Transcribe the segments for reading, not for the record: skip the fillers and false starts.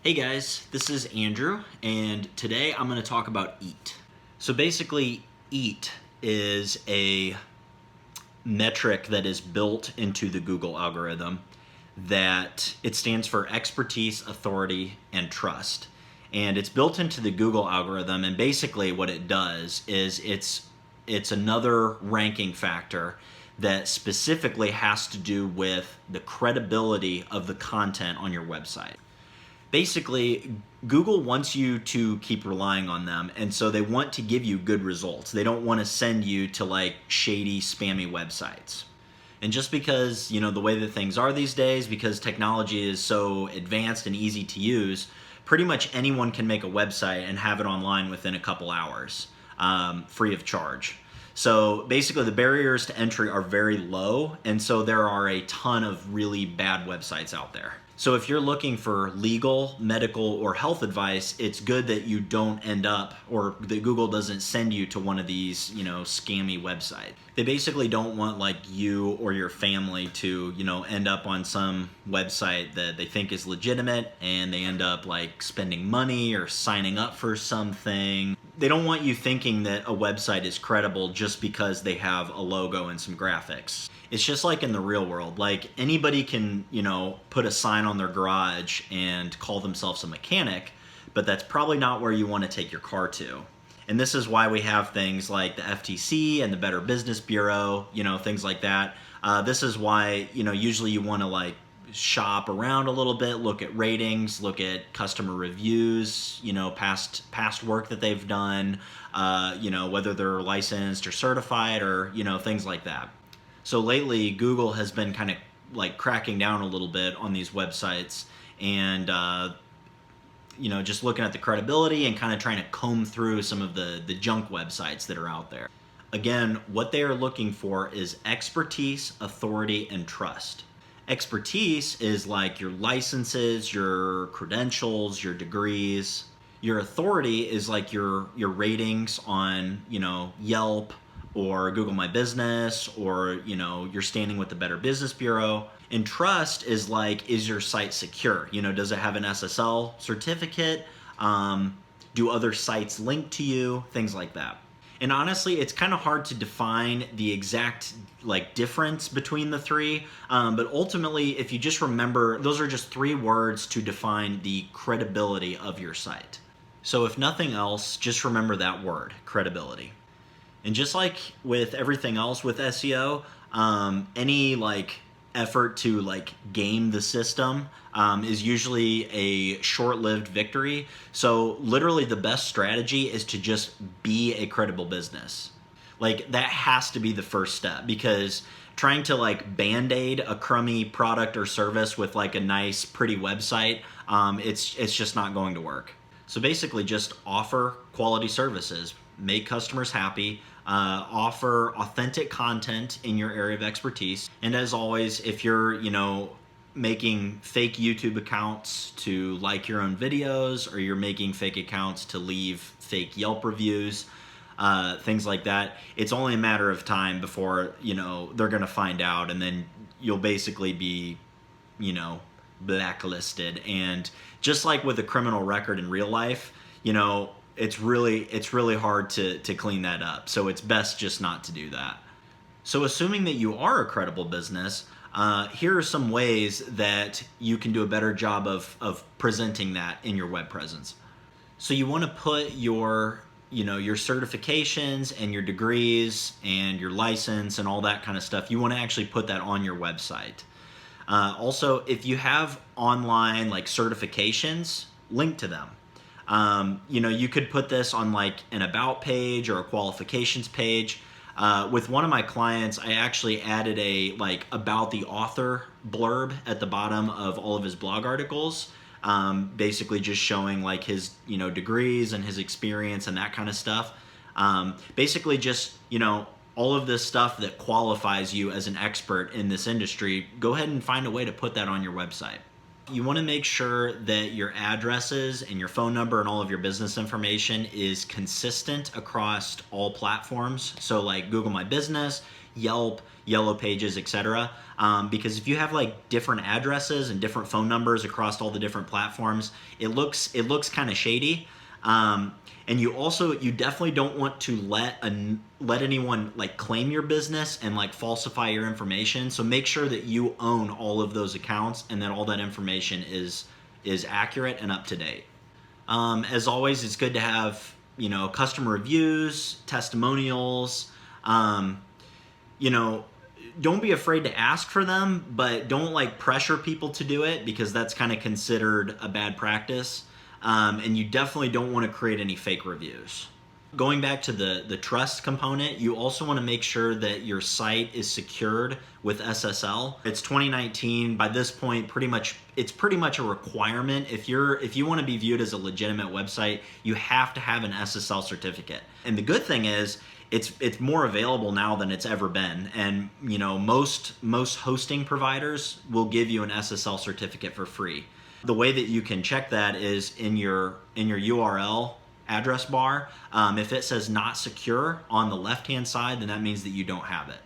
Hey guys, this is Andrew, and today I'm going to talk about EAT. So basically, EAT is a metric that is built into the Google algorithm that it stands for expertise, authority, and trust. And it's built into the Google algorithm, and basically what it does is it's another ranking factor that specifically has to do with the credibility of the content on your website. Basically, Google wants you to keep relying on them, and so they want to give you good results. They don't want to send you to like shady, spammy websites. And just because, the way that things are these days, because technology is so advanced and easy to use, pretty much anyone can make a website and have it online within a couple hours, free of charge. So basically, the barriers to entry are very low, and so there are a ton of really bad websites out there. So if you're looking for legal, medical, or health advice, it's good that you don't end up, or that Google doesn't send you to one of these, scammy websites. They basically don't want like you or your family to, end up on some website that they think is legitimate and they end up like spending money or signing up for something. They don't want you thinking that a website is credible just because they have a logo and some graphics. It's just like in the real world. Like anybody can, put a sign on their garage and call themselves a mechanic, but that's probably not where you want to take your car to. And this is why we have things like the FTC and the Better Business Bureau, things like that. This is why, usually you want to like shop around a little bit, look at ratings, look at customer reviews, past work that they've done, whether they're licensed or certified or, things like that. So lately, Google has been kind of like cracking down a little bit on these websites and, just looking at the credibility and kind of trying to comb through some of the junk websites that are out there. Again, what they are looking for is expertise, authority, and trust. Expertise is like your licenses, your credentials, your degrees. Your authority is like your ratings on, Yelp or Google My Business, or you're standing with the Better Business Bureau. And trust is like, is your site secure? Does it have an SSL certificate? Do other sites link to you? Things like that. And honestly, it's kind of hard to define the exact like difference between the three. But ultimately, if you just remember, those are just three words to define the credibility of your site. So if nothing else, just remember that word, credibility. And just like with everything else with SEO, any like effort to like game the system is usually a short-lived victory. So literally the best strategy is to just be a credible business. Like that has to be the first step, because trying to like band-aid a crummy product or service with like a nice pretty website, it's just not going to work. So basically just offer quality services, make customers happy, offer authentic content in your area of expertise. And as always, if you're, making fake YouTube accounts to like your own videos, or you're making fake accounts to leave fake Yelp reviews, things like that, it's only a matter of time before, they're going to find out, and then you'll basically be, blacklisted. And just like with a criminal record in real life, it's really hard to clean that up. So it's best just not to do that. So assuming that you are a credible business, here are some ways that you can do a better job of presenting that in your web presence. So you want to put your certifications and your degrees and your license and all that kind of stuff. You want to actually put that on your website. Also, if you have online like certifications, link to them. You could put this on like an about page or a qualifications page. With one of my clients, I actually added a like about the author blurb at the bottom of all of his blog articles, basically just showing like his degrees and his experience and that kind of stuff. Basically just all of this stuff that qualifies you as an expert in this industry. Go ahead and find a way to put that on your website. You want to make sure that your addresses and your phone number and all of your business information is consistent across all platforms. So like Google My Business, Yelp, Yellow Pages, etc. Because if you have like different addresses and different phone numbers across all the different platforms, it looks kind of shady. And you definitely don't want to let anyone like claim your business and like falsify your information. So make sure that you own all of those accounts and that all that information is accurate and up to date. As always, it's good to have, you know, customer reviews, testimonials. You know, don't be afraid to ask for them, but don't like pressure people to do it, because that's kind of considered a bad practice. And you definitely don't want to create any fake reviews. Going back to the trust component, you also want to make sure that your site is secured with SSL. It's 2019. By this point, it's pretty much a requirement. If you want to be viewed as a legitimate website, you have to have an SSL certificate. And the good thing is, it's more available now than it's ever been. And you know, most hosting providers will give you an SSL certificate for free. The way that you can check that is in your URL address bar. If it says not secure on the left-hand side, then that means that you don't have it.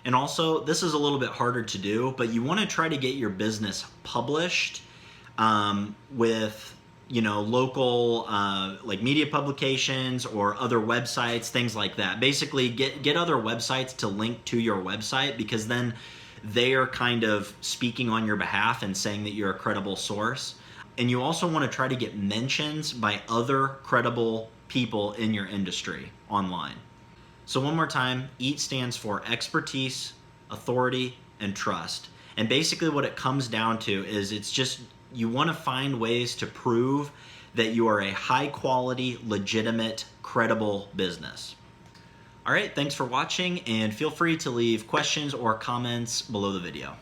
And also, this is a little bit harder to do, but you want to try to get your business published with, you know, local like media publications or other websites, things like that. Basically, get other websites to link to your website, because then they are kind of speaking on your behalf and saying that you're a credible source. And you also want to try to get mentions by other credible people in your industry online. So one more time, EAT stands for expertise, authority, and trust. And basically what it comes down to is it's just, you want to find ways to prove that you are a high quality, legitimate, credible business. All right, thanks for watching, and feel free to leave questions or comments below the video.